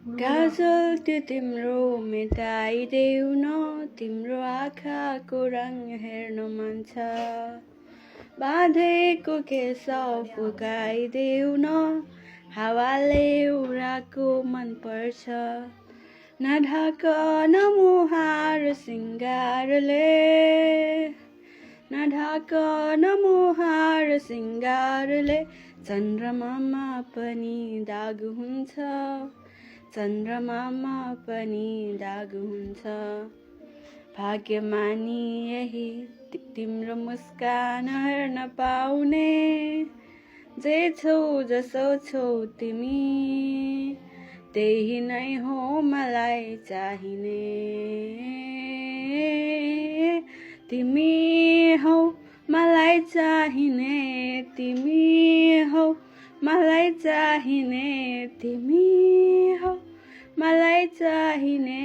काजल त्यो तिम्रो मेटाइदेऊ न, तिम्रो आँखाको रङ हेर्न मन छ। बाँधेको केश फुकाइदेऊ न, हावाले उडाएको मन पर्छ। नढाक न मुहार सिङ्गारले, नढाक न मुहार सिङ्गारले, चन्द्रमामा पनि दाग हुन्छ, चन्द्रमामा पनि दाग हुन्छ। भाग्यमानी यही तिम्रो मुस्कान हेर्न पाउने, जे छौ जसो छौ तिमी, त्यही नै हो मलाई चाहिने। तिमी हौ मलाई चाहिने, तिमी हौ मलाई चाहिने, तिमी हौ मलाई चाहिने।